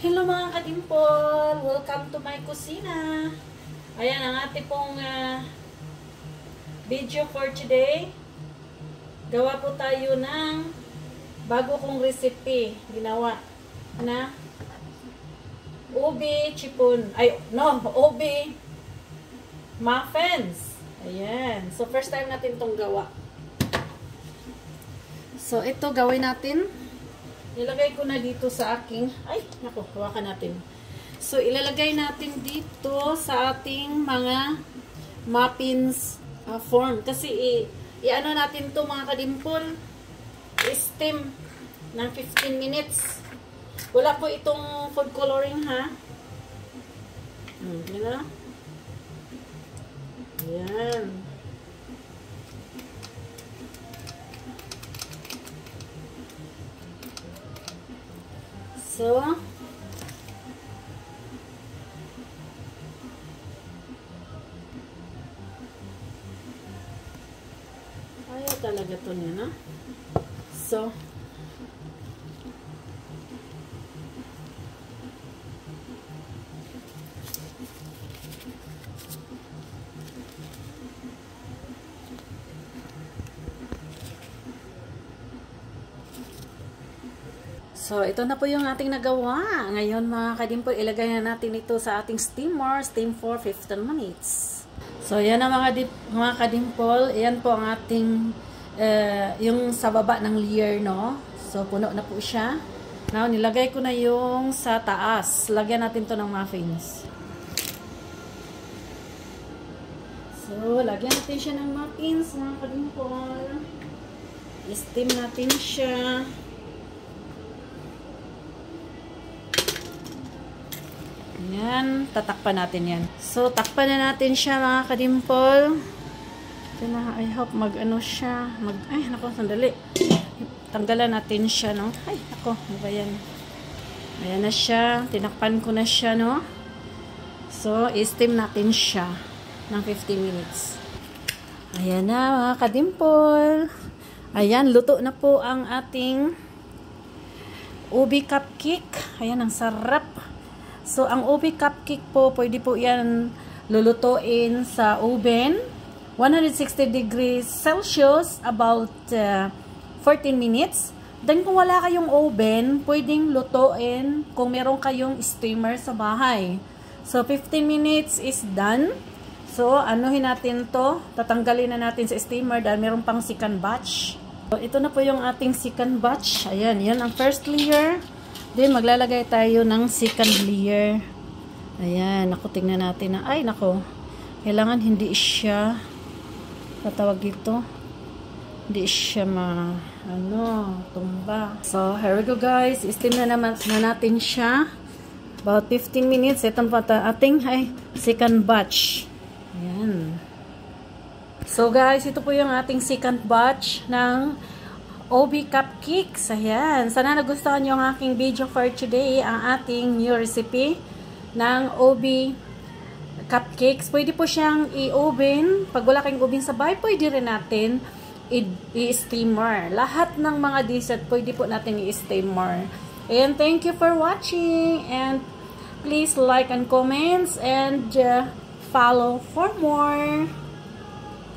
Hello mga kadimpol! Welcome to my kusina! Ayan ang ating pong video for today. Gawa po tayo ng bago kong recipe. Ginawa na ubi chipon. Ubi muffins. Ayan. So first time natin itong gawa. So ito gawin natin. Ilagay ko na dito sa aking, hawakan natin. So, ilalagay natin dito sa ating mga muffins form. Kasi, i-ano natin to mga kadimpol, i-steam ng 15 minutes. Wala po itong food coloring, ha? Yan na. Yan. So, ayaw talaga to niya, no? So, ito na po yung ating nagawa. Ngayon, mga kadimpol, ilagay na natin ito sa ating steamer. Steam for 15 minutes. So, yan na mga kadimpol. Yan po ang ating, yung sa baba ng layer, no? So, puno na po siya. Now, nilagay ko na yung sa taas. Lagyan natin to ng muffins. So, lagyan natin siya ng muffins, mga kadimpol. I-steam natin siya. Yan, tatakpan natin yan. So, takpan na natin siya mga kadimpol. Ito na, I hope mag-ano siya. Sandali. Tanggalan natin siya, no? Ano ba yan? Ayan na siya. Tinakpan ko na siya, no? So, i-steam natin siya ng 15 minutes. Ayan na mga kadimpol. Ayan, luto na po ang ating ubi cupcake. Ayan, ang sarap. So, ang ubi cupcake po, pwede po yan lulutuin sa oven. 160 degrees Celsius, about 14 minutes. Then, kung wala kayong oven, pwedeng lutuin kung meron kayong steamer sa bahay. So, 15 minutes is done. So, anuhin natin to. Tatanggalin na natin sa steamer dahil meron pang second batch. So, ito na po yung ating second batch. Ayan, yan ang first layer. Then, maglalagay tayo ng second layer. Ayan, tingnan natin na, kailangan hindi siya, tatawag dito, hindi siya tumba. So, here we go guys. I-steam na natin siya. About 15 minutes. Ito pa ating, second batch. Ayan. So, guys, ito po yung ating second batch ng ubi cupcakes. Ayan. Sana nagustuhan nyo ang aking video for today. Ang ating new recipe ng ubi cupcakes. Pwede po siyang i-oven. Pag wala kayong oven sa bahay, pwede rin natin i-steamer. Lahat ng mga dessert, pwede po natin i-steamer. And thank you for watching. And please like and comments and follow for more.